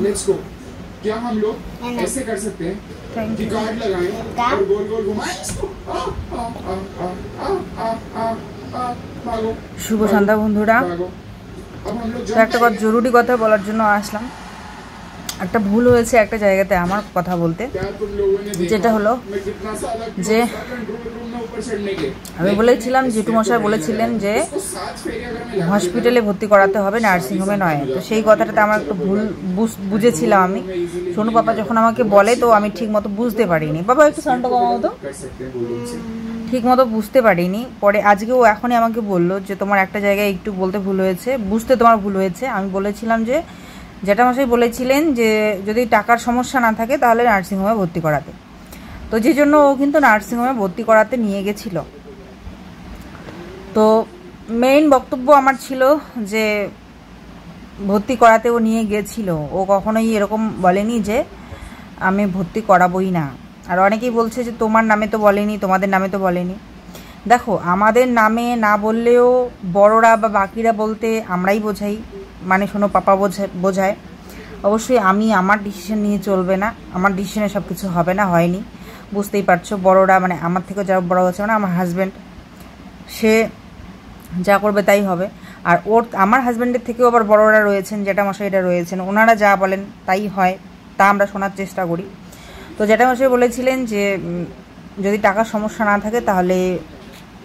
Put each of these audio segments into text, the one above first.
Let's go. क्या हम लोग ऐसे कर सकते हैं कि कार्ड लगाएं और गोल गोल घुमाएं इसको। भागो। শুভ সন্ধ্যা বন্ধুরা, একটা জরুরি কথা বলার জন্য আসলাম। একটা ভুল হয়েছে একটা জায়গাতে আমার কথা বলতে, যেটা হলো যে আমি বলেছিলাম, জেঠু মশাই বলেছিলেন যে হসপিটালে ভর্তি করাতে হবে, নার্সিংহোমে নয়। তো সেই কথাটাতে আমার একটু ভুল বুঝেছিলাম আমি। সোনু পাপা যখন আমাকে বলে তো আমি ঠিক মতো বুঝতে পারিনি। বাবা একটু সাউন্ডটা কমাও তো। ঠিক মতো বুঝতে পারিনি। পরে আজকে ও এখনই আমাকে বললো যে তোমার একটা জায়গায় একটু বলতে ভুল হয়েছে, বুঝতে তোমার ভুল হয়েছে। আমি বলেছিলাম যে জ্যাঠামশাই বলেছিলেন যে যদি টাকার সমস্যা না থাকে তাহলে নার্সিংহোমে ভর্তি করাতে। তো যে জন্য ও কিন্তু নার্সিংহোমে ভর্তি করাতে নিয়ে গেছিল। তো মেইন বক্তব্য আমার ছিল যে ভর্তি করাতে ও নিয়ে গেছিল। ও কখনোই এরকম বলেনি যে আমি ভর্তি করাবোই না। আর অনেকেই বলছে যে তোমার নামে তো বলেনি, তোমাদের নামে তো বলেনি। দেখো, আমাদের নামে না বললেও বড়রা বা বাকিরা বলতে আমরাই বোঝাই, মানে শোনো পাপা বোঝায়। অবশ্যই আমি আমার ডিসিশন নিয়ে চলবে না, আমার ডিসিশনে সব কিছু হবে না, হয়নি, বুঝতেই পারছো। বড়রা মানে আমার থেকে যারা বড় হচ্ছে, মানে আমার হাজব্যান্ড, সে যা করবে তাই হবে। আর আমার হাজব্যান্ডের থেকেও আবার বড়রা রয়েছেন, জ্যাঠামশাইরা রয়েছেন, ওনারা যা বলেন তাই হয়, তা আমরা শোনার চেষ্টা করি। তো জ্যাঠামশাই বলেছিলেন যে যদি টাকার সমস্যা না থাকে তাহলে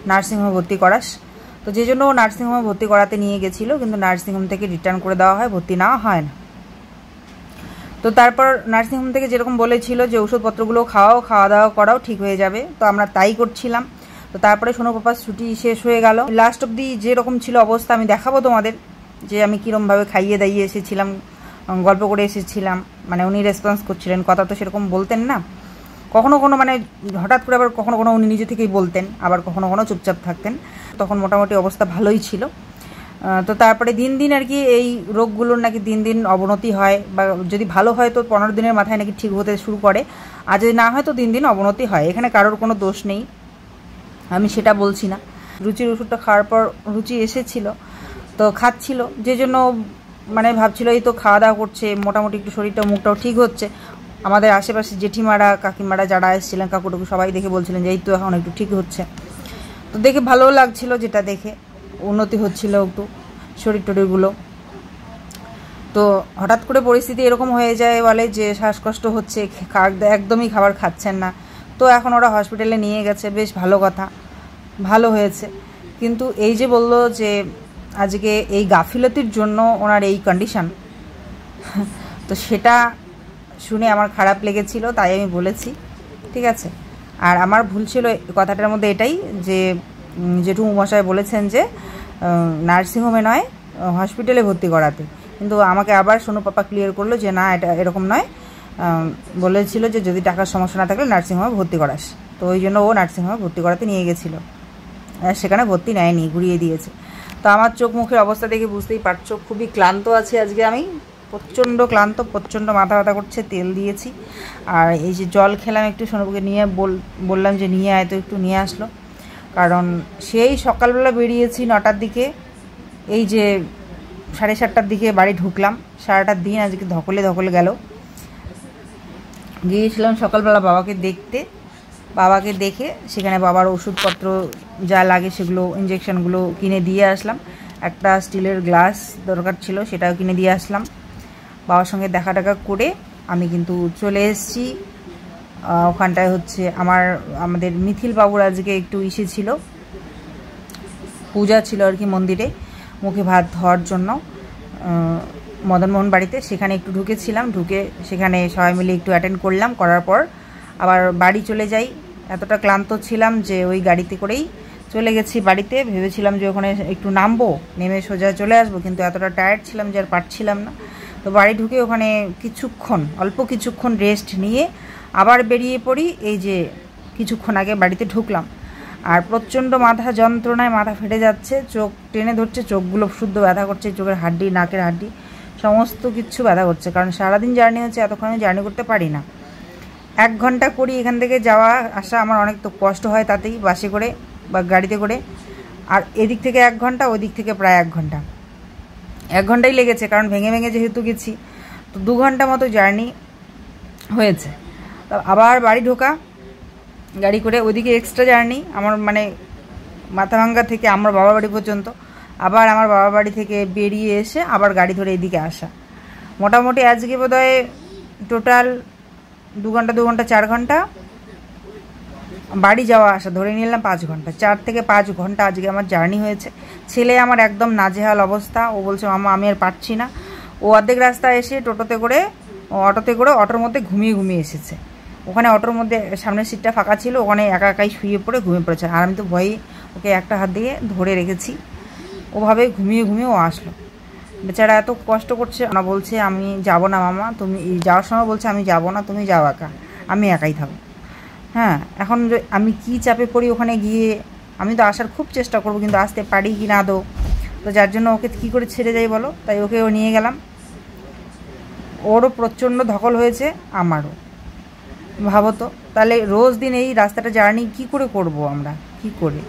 নার্সিংহোমে ভর্তি করাস। তো যে জন্য ও নার্সিংহোমে ভর্তি করাতে নিয়ে গেছিলো, কিন্তু নার্সিংহোম থেকে রিটার্ন করে দেওয়া হয়, ভর্তি নেওয়া হয় না। তো তারপর নার্সিংহোম থেকে যেরকম বলেছিল যে ওষুধপত্রগুলো খাওয়া দাওয়া করাও ঠিক হয়ে যাবে, তো আমরা তাই করছিলাম। তো তারপরে সোনু পাপার ছুটি শেষ হয়ে গেল। লাস্ট অবধি যেরকম ছিল অবস্থা আমি দেখাবো তোমাদের, যে আমি কীরকমভাবে খাইয়ে দাইয়ে এসেছিলাম, গল্প করে এসেছিলাম। মানে উনি রেসপন্স করছিলেন, কথা তো সেরকম বলতেন না, কখনো কোনো মানে হঠাৎ করে, আবার কখনো কোনো উনি নিজে থেকেই বলতেন, আবার কখনো কোনো চুপচাপ থাকতেন। তখন মোটামুটি অবস্থা ভালোই ছিল। তো তারপরে দিন দিন আর কি এই রোগগুলোর নাকি দিন দিন অবনতি হয়, বা যদি ভালো হয় তো 15 দিনের মাথায় নাকি ঠিক হতে শুরু করে, আর যদি না হয় তো দিন দিন অবনতি হয়। এখানে কারোর কোনো দোষ নেই, আমি সেটা বলছি না। রুচির ওষুধটা খাওয়ার পর রুচি এসেছিল, তো খাচ্ছিল, যে জন্য মানে ভাবছিল এই তো খাওয়া দাওয়া করছে, মোটামুটি একটু শরীরটা মুখটাও ঠিক হচ্ছে। আমাদের আশেপাশে জেঠিমারা কাকিমারা যারা এসেছিলেন, কাকুটুকু সবাই দেখে বলছিলেন যে এই তো এখন একটু ঠিক হচ্ছে। তো দেখে ভালোও লাগছিল, যেটা দেখে উন্নতি হচ্ছিল একটু শরীর টরীরগুলো। তো হঠাৎ করে পরিস্থিতি এরকম হয়ে যায়, বলে যে শ্বাসকষ্ট হচ্ছে, একদমই খাবার খাচ্ছেন না। তো এখন ওরা হসপিটালে নিয়ে গেছে, বেশ ভালো কথা, ভালো হয়েছে। কিন্তু এই যে বললো যে আজকে এই গাফিলতির জন্য ওনার এই কন্ডিশন, তো সেটা শুনে আমার খারাপ লেগেছিল, তাই আমি বলেছি, ঠিক আছে। আর আমার ভুল ছিল কথাটার মধ্যে এটাই যে জেঠু মশাই বলেছেন যে নার্সিংহোমে নয় হসপিটালে ভর্তি করাতে, কিন্তু আমাকে আবার সোনু পাপা ক্লিয়ার করলো যে না, এটা এরকম নয়। বলেছিল যে যদি টাকার সমস্যা না থাকলে নার্সিংহোমে ভর্তি করাস। তো ওই জন্য ও নার্সিংহোমে ভর্তি করাতে নিয়ে গেছিলো, সেখানে ভর্তি নেয়নি, ঘুরিয়ে দিয়েছে। তো আমার চোখ মুখের অবস্থা দেখে বুঝতেই পারছো, খুবই ক্লান্ত আছি আজকে আমি, প্রচণ্ড ক্লান্ত, প্রচণ্ড মাথা ব্যথা করছে, তেল দিয়েছি। আর এই যে জল খেলাম একটু, সোনুকে নিয়ে বললাম যে নিয়ে আয়, তো একটু নিয়ে আসলো। কারণ সেই সকালবেলা বেরিয়েছি 9টার দিকে, এই যে 7:30টার দিকে বাড়ি ঢুকলাম। সারাটা দিন আজকে ধকলে গেল। গিয়েছিলাম সকালবেলা বাবাকে দেখতে, বাবাকে দেখে সেখানে বাবার ওষুধপত্র যা লাগে সেগুলো, ইঞ্জেকশনগুলো কিনে দিয়ে আসলাম। একটা স্টিলের গ্লাস দরকার ছিল, সেটাও কিনে দিয়ে আসলাম। বাবার সঙ্গে দেখা করে আমি কিন্তু চলে এসেছি। ওখানটায় হচ্ছে আমাদের মিথিল বাবুর আজকে একটু ছিল, পূজা ছিল আর কি মন্দিরে, মুখে ভাত ধোয়ার জন্য মদনমোহন বাড়িতে। সেখানে একটু ঢুকেছিলাম, ঢুকে সেখানে সবাই মিলে একটু অ্যাটেন্ড করলাম। করার পর আবার বাড়ি চলে যাই। এতটা ক্লান্ত ছিলাম যে ওই গাড়িতে করেই চলে গেছি বাড়িতে। ভেবেছিলাম যে ওখানে একটু নামবো, নেমে সোজা চলে আসবো, কিন্তু এতটা টায়ার্ড ছিলাম যে আর পারছিলাম না। তো বাড়ি ঢুকে ওখানে অল্প কিছুক্ষণ রেস্ট নিয়ে আবার বেরিয়ে পড়ি। এই যে কিছুক্ষণ আগে বাড়িতে ঢুকলাম, আর প্রচণ্ড মাথা যন্ত্রণায় মাথা ফেটে যাচ্ছে, চোখ টেনে ধরছে, চোখগুলো শুদ্ধ ব্যথা করছে, চোখের হাড্ডি, নাকের হাড্ডি, সমস্ত কিছু ব্যথা করছে। কারণ সারাদিন জার্নি হচ্ছে, এতক্ষণ আমি জার্নি করতে পারি না। 1 ঘন্টা করি এখান থেকে যাওয়া আসা, আমার অনেক তো কষ্ট হয় তাতেই, বাসে করে বা গাড়িতে করে। আর এদিক থেকে 1 ঘন্টা, ওই দিক থেকে প্রায় 1 ঘন্টা, 1 ঘন্টাই লেগেছে, কারণ ভেঙে যেহেতু গেছি। তো 2 ঘন্টা মতো জার্নি হয়েছে। তো আবার বাড়ি ঢোকা গাড়ি করে, ওইদিকে এক্সট্রা জার্নি আমার, মানে মাথাভাঙ্গা থেকে আমার বাবার বাড়ি পর্যন্ত, আবার আমার বাবার বাড়ি থেকে বেরিয়ে এসে আবার গাড়ি ধরে এদিকে আসা। মোটামুটি আজকে বোধহয় টোটাল 2 ঘন্টা 4 ঘন্টা, বাড়ি যাওয়া আসা ধরে নিলাম 5 ঘন্টা, 4 থেকে 5 ঘন্টা আজকে আমার জার্নি হয়েছে। ছেলে আমার একদম নাজেহাল অবস্থা, ও বলছে মামা আমি আর পারছি না। ও অর্ধেক রাস্তা এসে অটোতে করে অটোর মধ্যে ঘুমিয়ে এসেছে। ওখানে অটোর মধ্যে সামনের সিটটা ফাঁকা ছিল, ওখানে একাই শুয়ে পড়ে ঘুমিয়ে পড়েছে। আর আমি তো ভয়ে ওকে একটা হাত দিয়ে ধরে রেখেছি, ওভাবে ঘুমিয়ে ও আসলো। বেচারা এত কষ্ট করছে, না বলছে আমি যাব না মামা, তুমি যাওয়ার সময় বলছে আমি যাব না, তুমি যাও একা, আমি একাই থাকবো। হ্যাঁ, এখন আমি কি চাপে পড়ি ওখানে গিয়ে। আমি তো আসার খুব চেষ্টা করবো, কিন্তু আসতে পারি কি না আদৌ, তো যার জন্য ওকে কী করে ছেড়ে যাই বলো। তাই ওকেও নিয়ে গেলাম। ওরও প্রচণ্ড ধকল হয়েছে, আমারও। ভাবো তো, তাহলে রোজ দিন এই রাস্তাটা জার্নি কি করে করব আমরা, কি করে।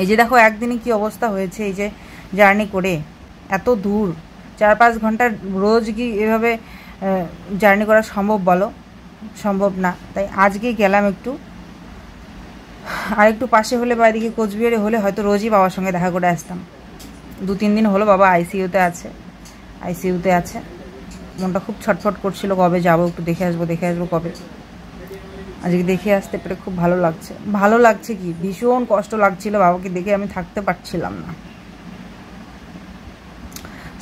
এই যে দেখো একদিনে কি অবস্থা হয়েছে, এই যে জার্নি করে এত দূর 4-5 ঘন্টা রোজ কি এভাবে জার্নি করা সম্ভব বলো? সম্ভব না। তাই আজকেই গেলাম একটু, আর একটু পাশে হলে বা এদিকে কোচবিহারে হলে হয়তো রোজই বাবার সঙ্গে দেখা করে আসতাম। 2-3 দিন হলো বাবা আইসিইউতে আছে। মনটা খুব ছটফট করছিল, কবে যাবো, একটু দেখে আসবো কবে। আজকে দেখে আসতে পেরে খুব ভালো লাগছে কি ভীষণ কষ্ট লাগছিল, বাবাকে দেখে আমি থাকতে পারছিলাম না,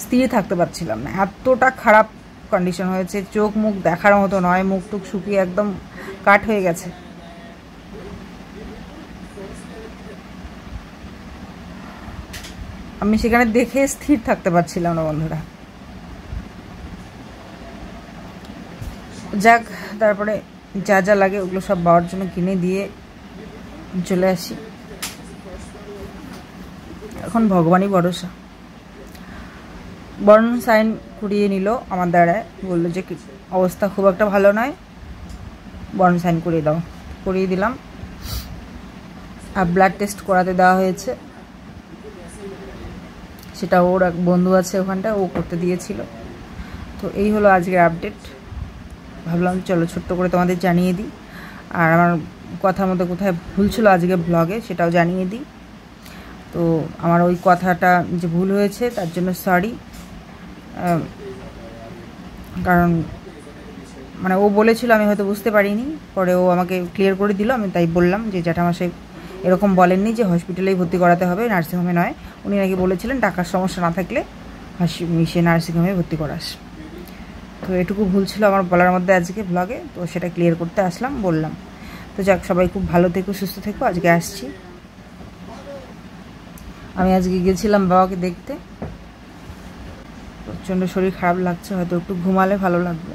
স্থির থাকতে পারছিলাম না, এতটা খারাপ কন্ডিশন হয়েছে। চোখ মুখ দেখার মতো নয়, মুখ টুক শুকিয়ে একদম কাট হয়ে গেছে। আমি সেখানে দেখে স্থির থাকতে পারছিলাম না বন্ধুরা। যাক, তারপরে যা লাগে ওগুলো সব বাবার জন্য কিনে দিয়ে চলে আসি। এখন ভগবানই ভরসা। বর্ণ সাইন করিয়ে নিল আমার দ্বারায়, বললো যে অবস্থা খুব একটা ভালো নয়, বর্ণ সাইন করিয়ে দিলাম। আর ব্লাড টেস্ট করাতে দেওয়া হয়েছে, সেটা ওর এক বন্ধু আছে ওখানটা, ও করতে দিয়েছিল। তো এই হলো আজকের আপডেট। ভাবলাম চলো ছোট্ট করে তোমাদের জানিয়ে দিই, আর আমার কথার মধ্যে কোথায় ভুল ছিল আজকে ব্লগে সেটাও জানিয়ে দিই। তো আমার ওই কথাটা যে ভুল হয়েছে তার জন্য সরি, কারণ মানে ও বলেছিল আমি হয়তো বুঝতে পারিনি, পরে ও আমাকে ক্লিয়ার করে দিল। আমি তাই বললাম যে জ্যাঠামশাই এরকম বলেননি যে হসপিটালেই ভর্তি করাতে হবে, নার্সিংহোমে নয়। উনি নাকি বলেছিলেন টাকার সমস্যা না থাকলে সে নার্সিংহোমে ভর্তি করাস। তো এটুকু ভুল ছিল আমার বলার মধ্যে আজকে ব্লগে, তো সেটা ক্লিয়ার করতে আসলাম, বললাম। তো যাক, সবাই খুব ভালো থেকো, সুস্থ থেকো। আজকে আসছি, আমি আজকে গেছিলাম বাবাকে দেখতে। প্রচণ্ড শরীর খারাপ লাগছে, হয়তো একটু ঘুমালে ভালো লাগবে।